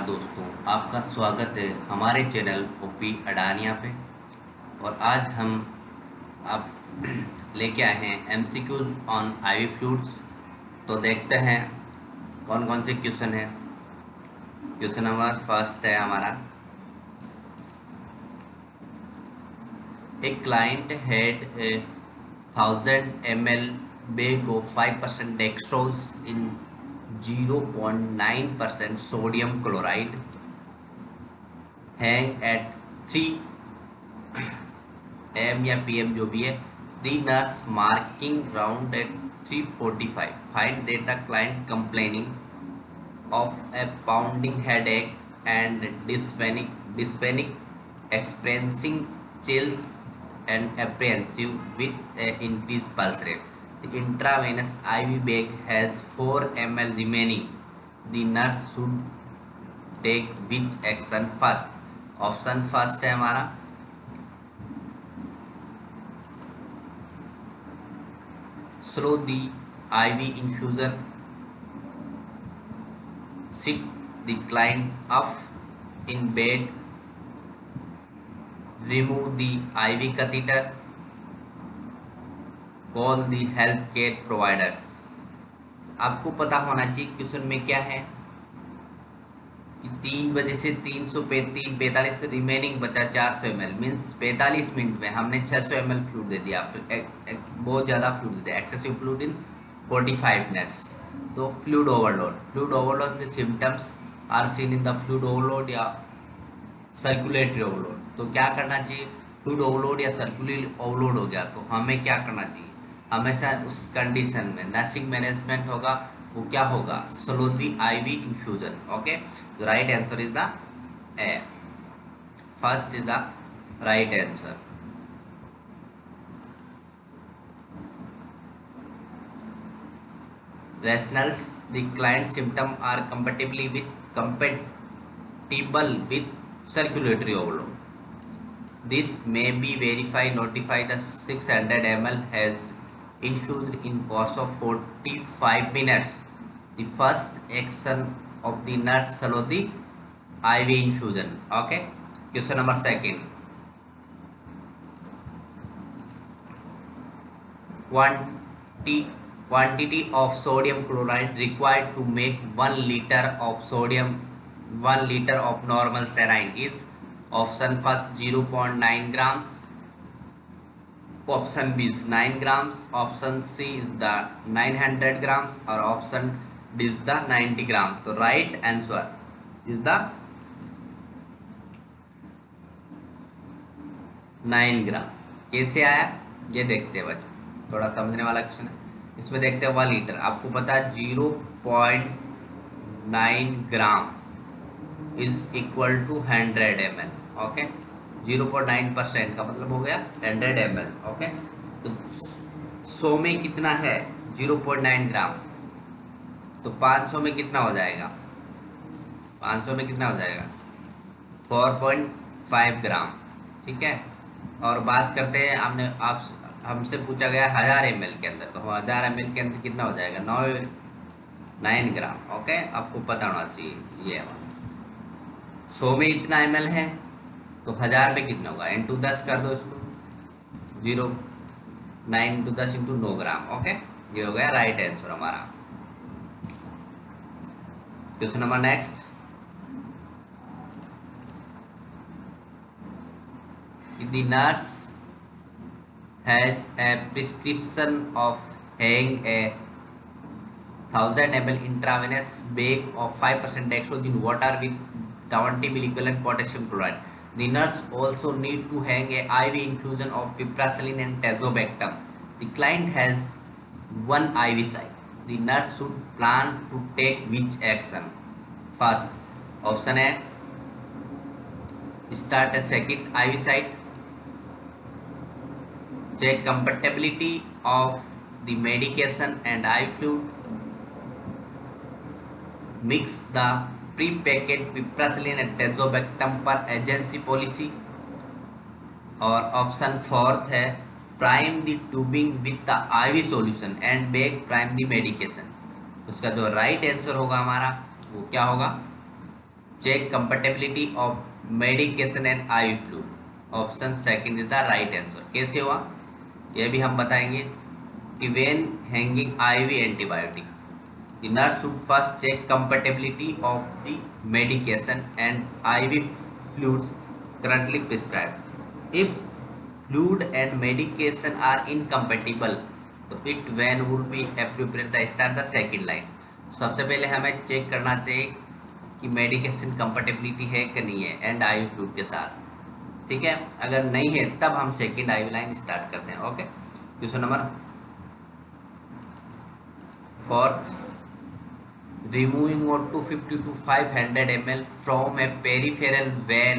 नमस्कार दोस्तों, आपका स्वागत है हमारे चैनल ओपी अडानिया पे। और आज हम आप लेके आए हैं एमसीक्यूज ऑन आईवी फ्लूइड्स। तो देखते हैं कौन कौन से क्वेश्चन है। क्वेश्चन नंबर फर्स्ट है हमारा, a client had a 1000 ml bag of 5% dextrose in 0.9% sodium chloride hang at 3 am या pm जो भी है. The nurse marking round at 3:45 find that the client complaining of a pounding headache and dyspneic experiencing chills and apprehensive with a increased pulse rate. The intravenous IV bag has 4 ml remaining. The nurse should take which action first? Option first है हमारा, slow the IV infusion, sit the client up in bed, remove the IV catheter, call the health care providers. आपको पता होना चाहिए question में क्या है कि 3 बजे से 3:45 रिमेनिंग बचा 400 ml, मीन्स 45 मिनट में हमने 600 ml फ्लूइड दे दिया, बहुत ज़्यादा फ्लूइड दे दिया, एक्सेसिव फ्लूइड इन 45 मिनट्स. तो fluid overload the symptoms are seen in the fluid overload या सर्कुलेटरी ओवरलोड. तो क्या करना चाहिए, फ्लूइड ओवरलोड या सर्कुलेटरी ओवरलोड हो गया तो हमें क्या करना चाहिए, हमेशा उस कंडीशन में नर्सिंग मैनेजमेंट होगा, वो क्या होगा, slow the IV infusion. Okay, the right answer is the A. First is the right answer. Rationals, the client symptom are compatible with circulatory overload. This may be verified. Notify the 600 ml has infused in course of 45 minutes. The first action of the nurse follow the IV infusion. Okay. Question number second. Quantity of sodium chloride required to make 1 liter of normal saline is option first 0.9 grams, option B is 9 grams, option C is the 900 grams और option D is the 90 grams. तो right answer is the 9 ग्राम. कैसे आया ये देखते हैं बच्चों, थोड़ा समझने वाला क्वेश्चन है. इसमें देखते हैं 1 लीटर, आपको पता है 0.9 gram is equal to 100 ml. Okay, 0.9% का मतलब हो गया 100 ml. ओके, तो 100 में कितना है 0.9 ग्राम, तो 500 में कितना हो जाएगा, 500 में कितना हो जाएगा 4.5 ग्राम. ठीक है, और बात करते हैं हमसे पूछा गया 1000 ml के अंदर, तो 1000 ml के अंदर कितना हो जाएगा 9 ग्राम. ओके, आपको पता होना चाहिए ये है. 100 में इतना ml है तो 1000 में कितना होगा, इंटू 10 कर दो इसको, 9 इंटू 10 इंटू 9 ग्राम. ओके, ये हो गया राइट आंसर हमारा. Question number next. The nurse has a prescription of hang a 1000 ml intravenous bag of 5% dextrose in water with 20 milliequivalent potassium chloride. The nurse also need to hang a IV infusion of piperacillin and tazobactam. The client has 1 IV site. The nurse should plan to take which action? First option A, start a second IV site, check compatibility of the medication and eye fluid, mix the pre-packed piperacillin and tazobactam per agency policy, और option fourth है prime the tubing with the IV solution and back prime the medication. उसका जो right answer होगा हमारा वो क्या होगा, check compatibility of medication and I flu. Option second is the right answer. कैसे हुआ यह भी हम बताएंगे कि when hanging IV antibiotic the nurse should first check compatibility of the medication and IV fluids currently prescribed. If fluid and medication are incompatible, तो it when would be appropriate to start the second line. सबसे पहले हमें check करना चाहिए कि medication compatibility है कि नहीं है एंड आई फ्लूइड के साथ, ठीक है। अगर नहीं है तब हम सेकेंड आई लाइन स्टार्ट करते हैं। Okay, question number fourth, removing or 250 to 500 ml from a peripheral vein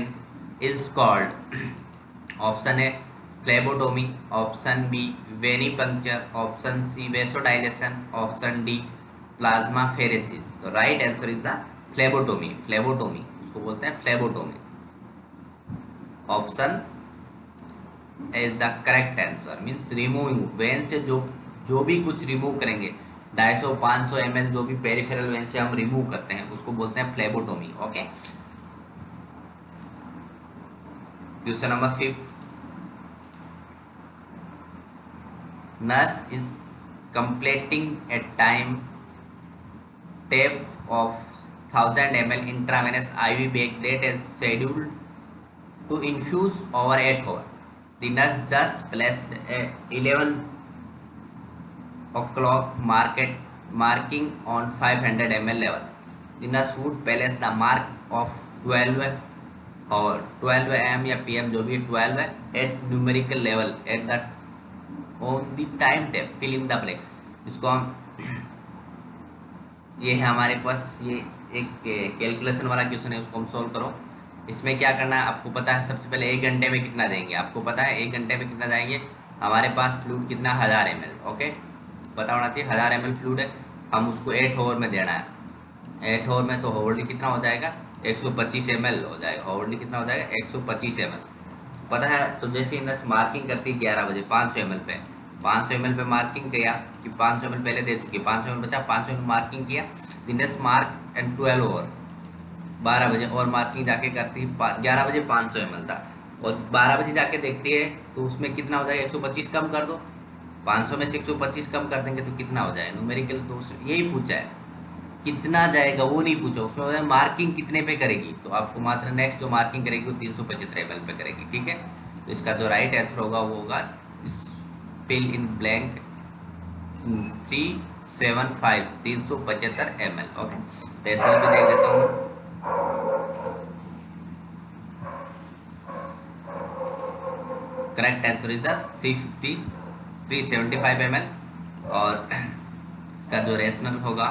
is called option A phlebotomy, option B venipuncture, option C vasodilation, option D plasmapheresis. तो right answer is the phlebotomy. Phlebotomy उसको बोलते हैं phlebotomy. Option is the correct answer. Means removing vein से जो भी कुछ remove करेंगे 250-500 ml जो भी पेरिफेरल वेन से हम रिमूव करते हैं उसको बोलते हैं phlebotomy. Okay, question number fifth, nurse is completing a time tape of 1000 ml intravenous IV bag that is scheduled to infuse over 8 hours. The nurse just placed a 11 o'clock marking on 500 ml level. The nurse would place the mark of 12 और 12 am या pm जो भी 12 है at numerical level at the on the time tape fill in the blank. इसको हम ये है हमारे पास ये एक कैलकुलेशन वाला क्वेश्चन है, उसको हम सोल्व करो। इसमें क्या करना है आपको पता है। सबसे पहले 1 घंटे में कितना देंगे आपको पता है। 1 घंटे में कितना जाएंगे हमारे पास फ्लूइड कितना 1000 ml। ओके, पता होना चाहिए 1000 ml फ्लूइड है, हम उसको 8 ओवर में देना है। 8 ओवर में तो होल्ड कितना हो जाएगा 125 ml हो जाएगा। होल्ड कितना हो जाएगा 125 ml पता है। तो जैसे इंडस मार्किंग करती है 11 बजे 500 ml पे, 500 ml पे मार्किंग किया कि 500 ml पहले दे चुकी है, 500 ml बचा, 500 ml मार्किंग किया। इंडस मार्क एंड 12 ओवर 12 बजे और मार्किंग जाके करती है 11 बजे 500 ml था और 12 बजे जाके देखती है तो उसमें कितना हो जाएगा 125 कम कर दो। 500 में से 125 कम कर देंगे तो कितना हो जाएगा न्यूमेरिकल। तो यही पूछा है कितना जाएगा वो नहीं पूछा, उसमें मार्किंग कितने पे करेगी। तो आपको मात्र नेक्स्ट जो मार्किंग करेगी वो 375 ml पे करेगी, ठीक है। तो इसका जो राइट आंसर होगा वो होगा fill in blank 375 375 ml। Okay, decimal भी देख देता हूँ। Correct answer is the 375 ml और इसका जो रेशनल होगा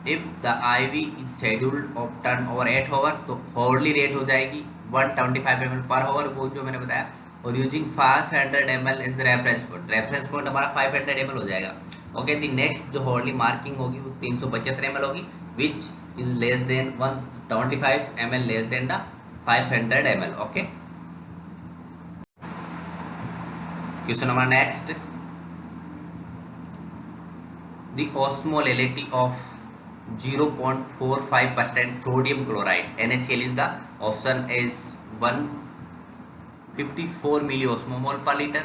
if the IV is scheduled of turn over 8 hour तो hourly रेट हो जाएगी 125 ml पर आवर, वो जो मैंने बताया। और using 500 ml is reference point, reference point हमारा 500 ml हो जाएगा। ओके, द नेक्स्ट जो होर्ली मार्किंग होगी वो 375 ml होगी which is less than 125 ml less than the 500 ml। Okay, question number next, the osmolality of 0.45% sodium chloride NaCl is the option is 154 milliosmol per liter,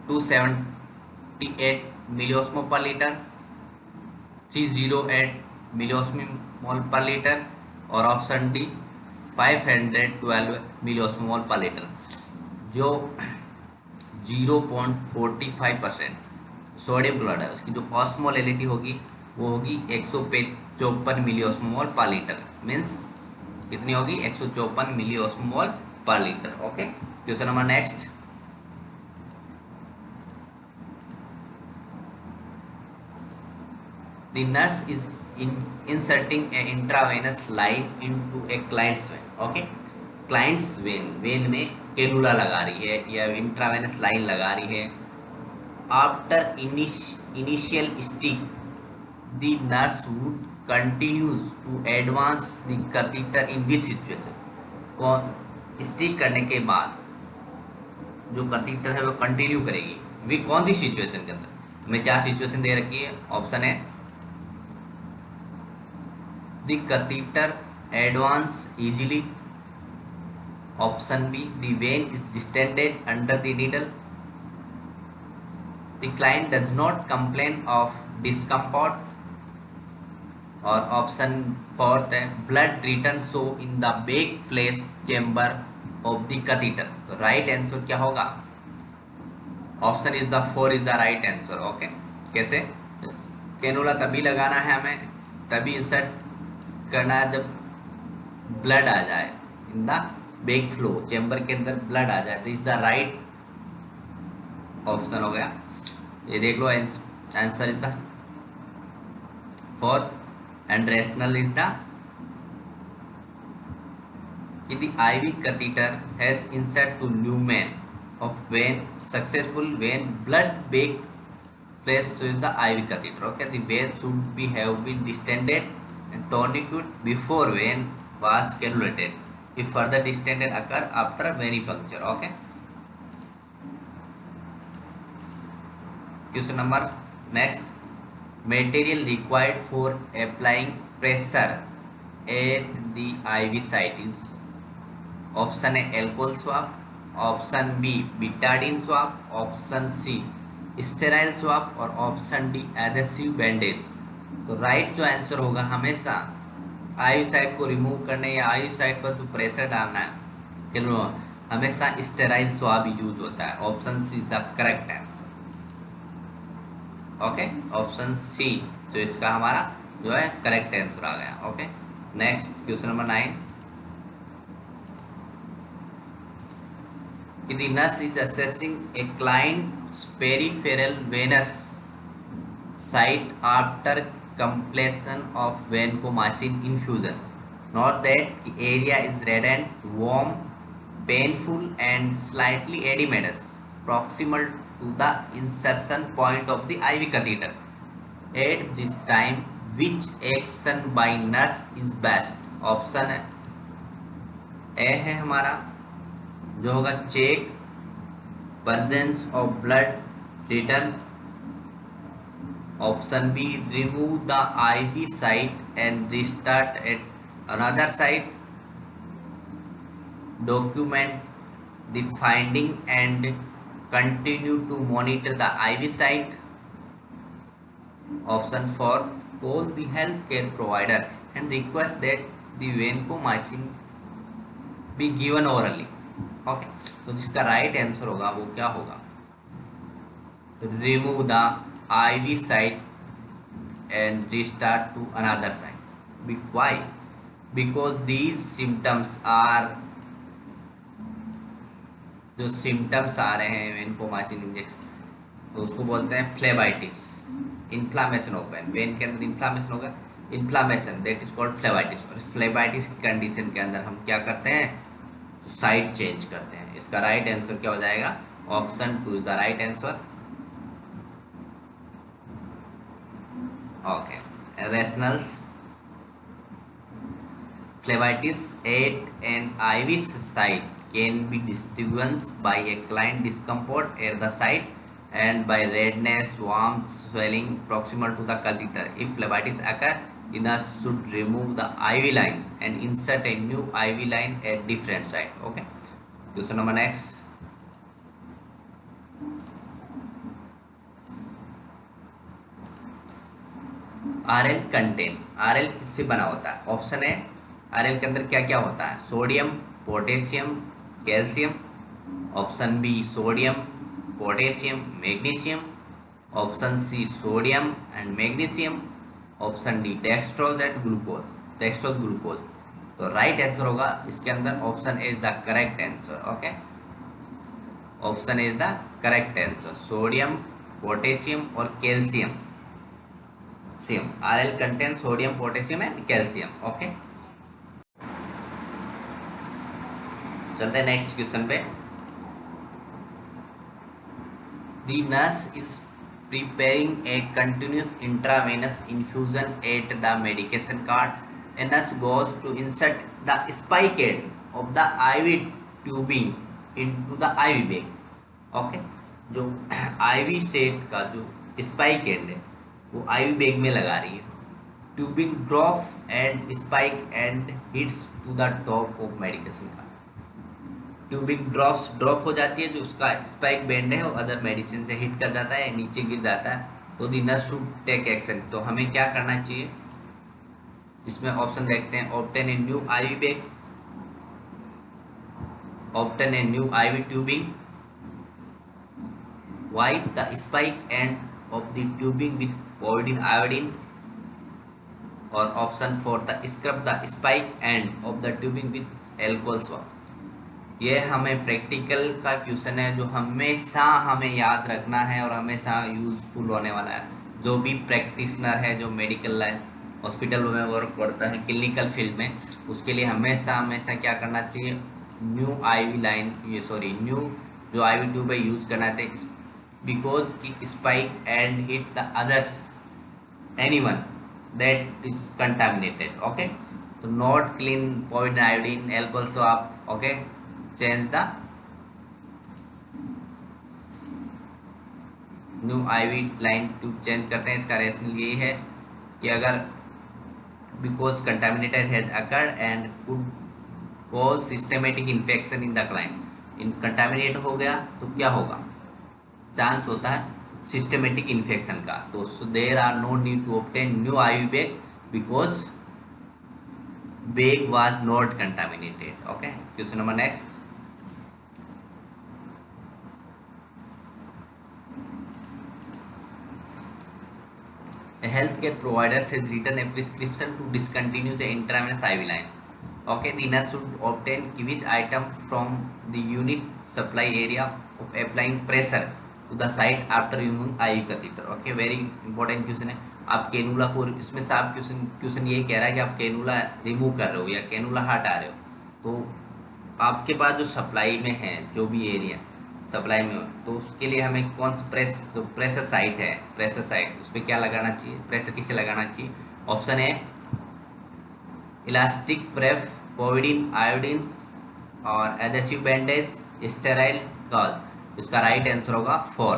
278 milliosmol per liter, 308 milliosmol per liter और option D 512 milliosmol per liter। जो 0.45% sodium chloride है उसकी जो osmolality होगी वो होगी 154 मिलीओस्मोल पर litre. Means कितनी होगी 154 मिलीओस्मोल पर litre. Okay, question number next, the nurse is inserting a intravenous line into a client's vein। Okay, clients when में कैनुला लगा रही है या इंट्रावेनस लाइन लगा रही है। After initial stick the nurse would continues to advance the catheter in which situation। कौन stick करने के बाद जो कैथेटर है वो कंटिन्यू करेगी वी कौन सी सिचुएशन के अंदर। हमें 4 सिचुएशन दे रखी है। ऑप्शन है the catheter advance easily, option B the vein is distended under the needle, the client does not complain of discomfort, और ऑप्शन फोर्थ है blood return show in the back flash chamber of the catheter. तो right answer क्या होगा? Option is the 4 is the right answer. Okay, कैसे? Cannula तभी लगाना है हमें, तभी इंसर्ट करना है जब ब्लड आ जाए in the back flow chamber के अंदर ब्लड आ जाए, तो इज द राइट ऑप्शन हो गया। ये देख लो, answer is the 4 and rational is the कि the IV catheter has insert to lumen of vein successful vein blood bake place, so is the IV catheter. Okay, the vein should be have been distended and tourniquet before vein was cannulated. If further distended occur after venipuncture. Okay. Question number next. Material required for applying pressure at the IV site is option A alcohol swab, option B betadine swab, option C sterile swab और option D adhesive bandage. तो right जो answer होगा हमेशा आयु site को remove करने या आयु साइट पर जो प्रेशर डालना है कि हमेशा स्टेराइल स्वाब यूज होता है। Option C is the correct answer. Okay, option C जो इसका हमारा जो है करेक्ट आंसर आ गया। ओके, नेक्स्ट क्वेश्चन नंबर 9 कि the nurse is assessing a client's peripheral venous site after completion of vancomycin infusion. Note that the area is reddened, warm, painful and slightly edematous proximal to the insertion point of the IV catheter. At this time, which action by nurse is best? Option है A है हमारा जो होगा check presence of blood return, option B remove the IV site and restart at another site, document the finding and continue to monitor the IV site, option 4 call the healthcare providers and request that the vancomycin be given orally. Okay, तो जिसका right answer होगा वो क्या होगा? Remove the IV site and restart to another site. Why? Because these symptoms are, जो symptoms आ रहे हैं वेनकोमाइसिन इंजेक्शन, तो उसको बोलते हैं phlebitis, inflammation of vein. Vein के अंदर इन्फ्लामेशन होगा, inflammation that is called phlebitis. और फ्लेबाइटिस की कंडीशन के अंदर हम क्या करते हैं? तो साइड चेंज करते हैं। इसका राइट आंसर क्या हो जाएगा? Option 2 is the right answer. Okay, rationales phlebitis at an IV site can be disturbance by a client discomfort at the site and by redness, warmth, swelling proximal to the catheter. If phlebitis occur, the nurse should remove the IV lines and insert a new IV line at different site. Okay. Question number next. RL contain, RL किससे बना होता है? Option है RL के अंदर क्या क्या होता है? Sodium, potassium, calcium, option B sodium, potassium, magnesium, option C sodium and magnesium, option D dextrose and glucose, dextrose glucose. तो राइट आंसर होगा इसके अंदर option A is the correct answer. Okay, option A is the correct answer. Sodium, potassium और calcium, same RL contain sodium, potassium and calcium. Okay, चलते हैं next question पे। The nurse is preparing a continuous intravenous infusion at the medication cart. A nurse goes to insert the spigot of the IV tubing into the IV bag. Okay, जो IV set का जो spike and है वो ivy bag में लगा रही है। Tubing drop and spike and hits to the top of medication का। ट्यूबिंग ड्रॉप हो जाती है, जो उसका स्पाइक बैंड है वो अदर मेडिसिन से हिट कर जाता है, नीचे गिर जाता है, तो the nurse should take action. तो हमें क्या करना चाहिए, इसमें ऑप्शन देखते हैं। Obtain a new IV bag, obtain a new IV tubing, wipe the spike end of the tubing with povidone iodine, और option 4 the scrub the spike end of the tubing with alcohol swab. ये हमें practical का question है जो हमेशा हमें याद रखना है और हमेशा यूजफुल होने वाला है। जो भी प्रैक्टिशनर है, जो मेडिकल हॉस्पिटल में वर्क करता है क्लिनिकल फील्ड में, उसके लिए हमेशा हमेशा क्या करना चाहिए, न्यू आईवी लाइन, ये सॉरी न्यू जो आईवी ट्यूब है यूज करना चाहिए, बिकॉज की spike and hit the others anyone that is contaminated. Okay, so not clean point iodine alcohol swab. Okay, change the new IV line tube change करते हैं। इसका rational यही है कि अगर because contaminated has occurred and could cause systematic infection in the client, in contaminate हो गया तो क्या होगा, चांस होता है सिस्टमेटिक इन्फेक्शन का। तो there are no need to obtain new IV bag because bag was not contaminated. Okay, question number next. A healthcare provider has written a prescription to discontinue the intravenous IV line. Okay, the nurse should obtain which item from the unit supply area of applying pressure to the site after removing IV catheter. Okay, very important question है। आप cannula को, इसमें से आप question ये कह रहा है कि आप कैनुला रिमूव कर रहे हो या कैनुला हटा रहे हो, तो आपके पास जो सप्लाई में है जो भी एरिया सप्लाई में हो, तो उसके लिए हमें कौन सा प्रेशर साइट है, प्रेशर साइट उस पर क्या लगाना चाहिए, प्रेशर किसे लगाना चाहिए। ऑप्शन है इलास्टिक प्रेफ, पोविडीन आयोडीन और एडेसिव बैंडेज, स्टेराइल गॉज। उसका राइट आंसर होगा 4,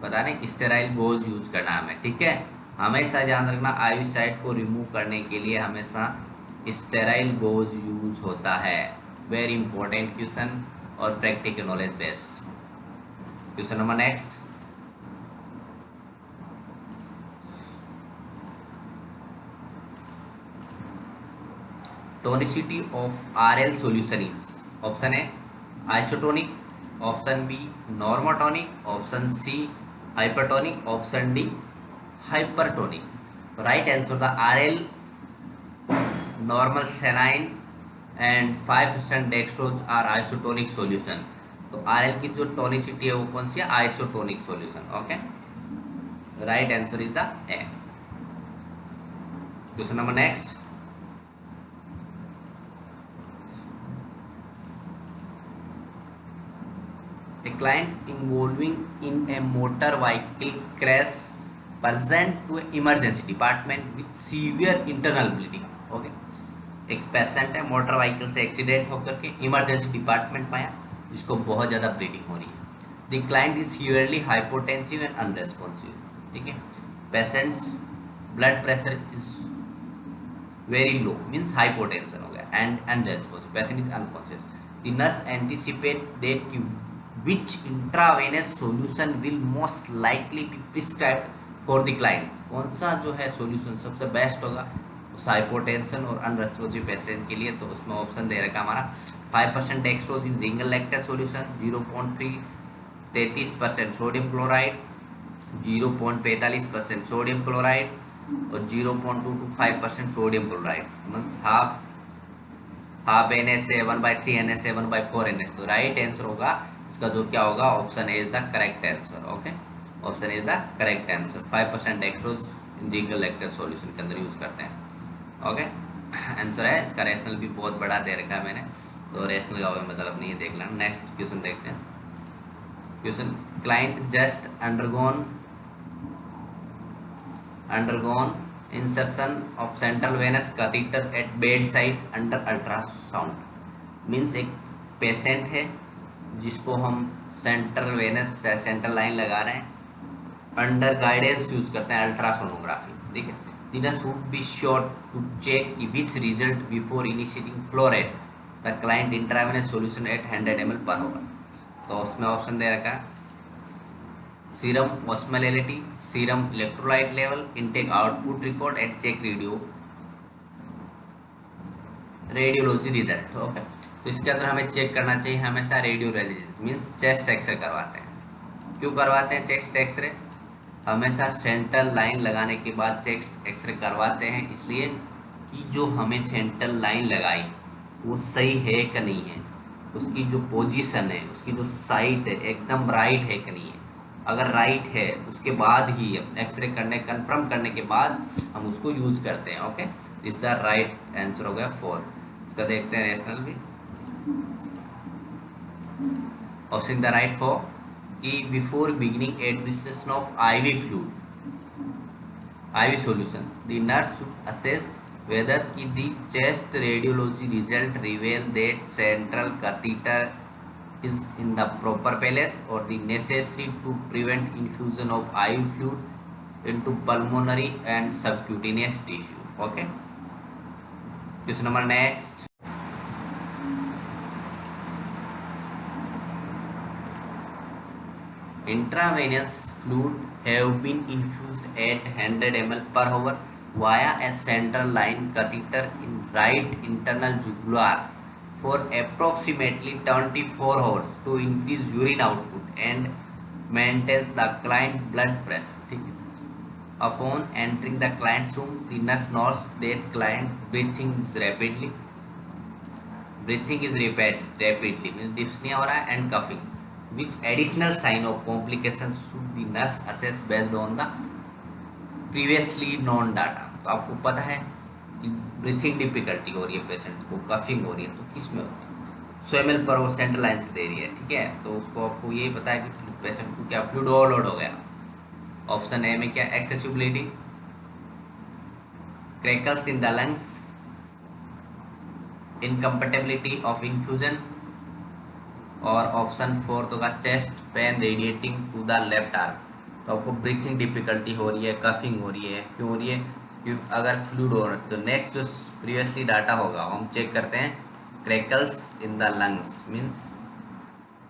पता नहीं, स्टेराइल गोज यूज करना हमें। ठीक है, हमेशा ध्यान रखना आईवी साइट को रिमूव करने के लिए हमेशा स्टेराइल गोज यूज होता है। वेरी इंपॉर्टेंट क्वेश्चन और practical knowledge base. Question number next. Tonicity of RL solution is, option A isotonic, option B normotonic, option C hypertonic, option D hypertonic. Right answer the RL normal saline and 5% dextrose are isotonic solution. तो RL की जो tonicity है वो कौन सी है, isotonic solution. Okay, right answer is the A. Question number next. A client involving in a motor vehicle crash present to emergency department with severe internal bleeding. Okay, एक patient है motor vehicle से accident होकर के emergency department में आया, जिसको बहुत ज़्यादा ब्लीडिंग हो रही है। The client is severely hypotensive and unresponsive. ठीक है, patients blood pressure is very low, means hypotension हो गया, and unresponsive, patient is unconscious. The nurse anticipate that which intravenous solution will most likely be prescribed for the client। कौन सा जो है solution सबसे best होगा उस हाइपोटेंशन और अनरेस्पॉन्सिव पेशेंट के लिए। तो उसमें ऑप्शन दे रखा हमारा 5% dextrose in Ringer lactate solution, 0.33% sodium chloride, 0.45% sodium chloride और 0.225% sodium chloride, means half NaCl 1/3 NaCl 1/4 NH। तो राइट आंसर होगा इसका जो क्या होगा, option A is the correct answer. Okay, option is the correct answer. 5% dextrose in Ringer lactate solution के अंदर use करते हैं। ओके, आंसर है। इसका रेशनल भी बहुत बड़ा दे रखा है मैंने, तो रेशनल का कोई मतलब नहीं है, देख लेना। नेक्स्ट क्वेश्चन देखते हैं। Question, client just undergone insertion of central venous catheter at bed side under ultrasound. Means एक पेशेंट है जिसको हम सेंट्रल वेनस सेंट्रल लाइन लगा रहे हैं अंडर गाइडेंस यूज करते हैं अल्ट्रासोनोग्राफी, ठीक है। The nurse would be sure to check which result before initiating flow rate the client intravenous solution at 100 ml पर होगा। तो उसमें ऑप्शन दे रखा है serum osmolality, serum electrolyte level, intake output record and check radiology result. Okay, तो इसके अंदर हमें चेक करना चाहिए हमेशा रेडियोलॉजी मीन्स चेस्ट एक्सरे करवाते हैं। क्यों करवाते हैं चेस्ट एक्सरे? हमेशा सेंट्रल लाइन लगाने के बाद चेस्ट एक्सरे करवाते हैं, इसलिए कि जो हमें सेंट्रल लाइन लगाई वो सही है कि नहीं है, उसकी जो पोजीशन है, उसकी जो साइट है एकदम राइट है कि नहीं है। अगर राइट है उसके बाद ही एक्सरे करने कंफर्म करने के बाद हम उसको यूज करते हैं। ओके, इस द राइट आंसर हो गया 4। इसका देखते हैं रेशनल भी। ऑप्शन द राइट फॉर कि before beginning administration of IV fluid, IV solution, the nurse should assess whether कि the chest radiology result reveal that central catheter is in the proper place or the necessary to prevent infusion of IV fluid into pulmonary and subcutaneous tissue. Okay. Question number next. Intravenous fluid have been infused at 100 ml per hour via a central line catheter in right internal jugular for approximately 24 hours to increase urine output and maintain the client blood pressure. ठीक है। Upon entering the client's room, the nurse notes that client breathing is rapidly means dyspnea हो रहा है and coughing. Which additional sign of complications should the nurse assess based on the previously known data? तो आपको पता है कि breathing difficulty हो रही है पेशेंट को, कफिंग हो रही है, तो किस में होती है? 100 ml पर वो सेंट्रल लाइन से दे रही है, ठीक है, तो उसको आपको यही पता है कि पेशेंट को क्या फ्लूइड ओवरलोड हो गया। ऑप्शन ए में क्या excessive bleeding, crackles in the lungs, incompatibility of infusion, और ऑप्शन 4 तो का chest pain radiating to the left arm. तो आपको ब्रीथिंग डिफिकल्टी हो रही है, कफिंग हो रही है, क्यों हो रही है? क्योंकि अगर फ्लूइड हो रहा है तो नेक्स्ट जो प्रीवियसली डाटा होगा हम चेक करते हैं crackles in the lungs means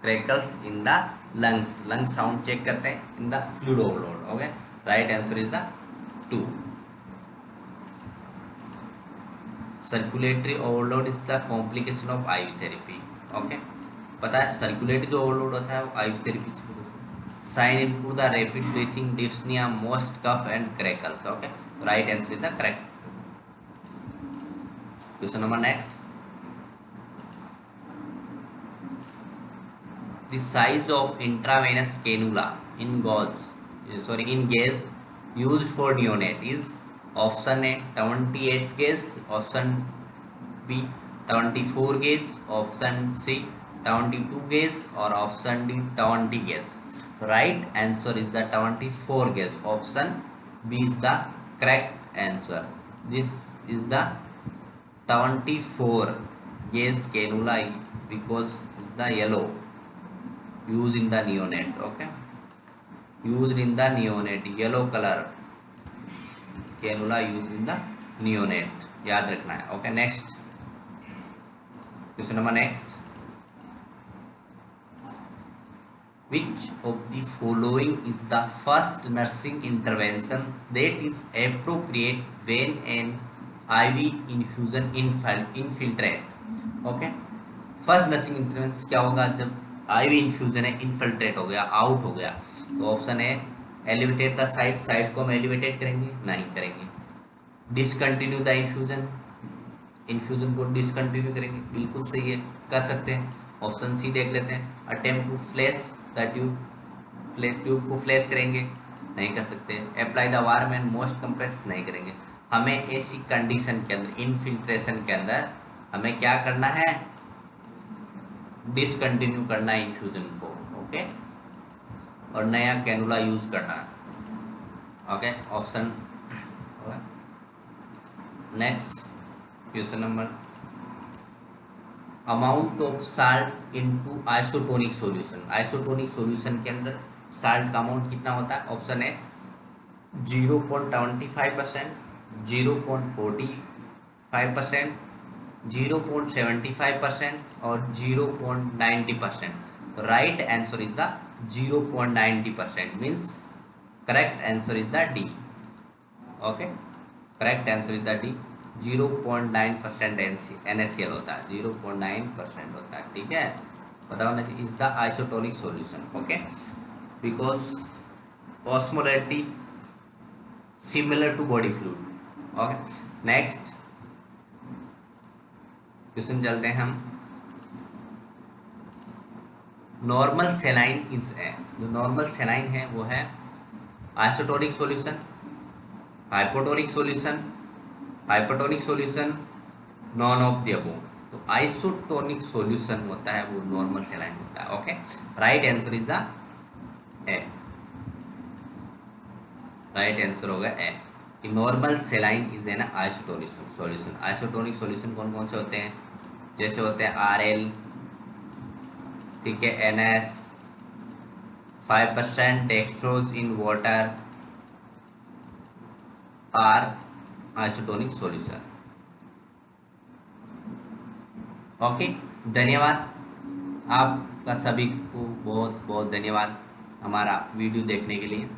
crackles in the lung sound check करते हैं in the fluid overload. Okay, right answer is the 2। Circulatory overload is the complication of IV therapy. Okay, पता है circulatory जो overload होता है वो IV therapy से होता है। Sign include the rapid breathing, dyspnoea, moist cough and crackles. Okay, right answer is the correct. Question number next. The size of intravenous cannula in gauge used for neonate is option A 28 gauge, option B 24 gauge, option C 72 gauge or option D 20 gauge. So right answer is the 24 gauge. Option B is the correct answer. This is the 24 gauge cannula because it's the yellow used in the neonate. Okay, used in the neonate, yellow color cannula used in the neonate, याद रखना है। Okay, next question number next. Which of the following is the first nursing intervention that is appropriate when an IV infusion infiltrate? Okay, first nursing intervention क्या होगा जब IV infusion है infiltrate हो गया, out हो गया? तो ऑप्शन है एलिवेटेट द साइट को हम एलिवेटेट करेंगे, नहीं करेंगे। डिसकंटिन्यू द इन्फ्यूजन को डिसकंटिन्यू करेंगे, बिल्कुल सही है, कर सकते हैं। ऑप्शन सी देख लेते हैं, attempt to flush the tube को फ्लैश करेंगे, नहीं कर सकते। Apply the warm and moist compress, नहीं करेंगे। हमें ऐसी कंडीशन के अंदर, इनफिल्ट्रेशन के अंदर हमें क्या करना है? डिसकंटिन्यू करना है इन्फ्यूजन को। ओके, और नया कैनुला यूज करना है। Okay, option next question number. Amount of salt into isotonic solution, isotonic solution के अंदर साल्ट का अमाउंट कितना होता है? ऑप्शन है 0.25%, 0.45%, 0.75% और 0.90%. Right answer is the 0.90%, means correct answer is the D. Okay, correct answer is the D. 0.9% NaCl होता है, 0.9% होता है. ठीक है, बताओ ना, is the isotonic solution. Okay, because osmolarity similar to body fluid. Okay, next question चलते हैं हम. Normal saline is A. जो नॉर्मल सेलाइन है वो है isotonic solution, hypotonic solution, hypotonic solution, none of the above. तो आइसोटोनिक सॉल्यूशन होता है वो नॉर्मल सेलाइन होता है. Okay, right answer is the A. Right answer होगा A. Normal saline is an isotonic solution. Isotonic solution कौन कौन से होते हैं? जैसे होते हैं RL, ठीक है, NS, 5% dextrose in water are isotonic solution. Okay, धन्यवाद. आपका सभी को बहुत बहुत धन्यवाद हमारा वीडियो देखने के लिए.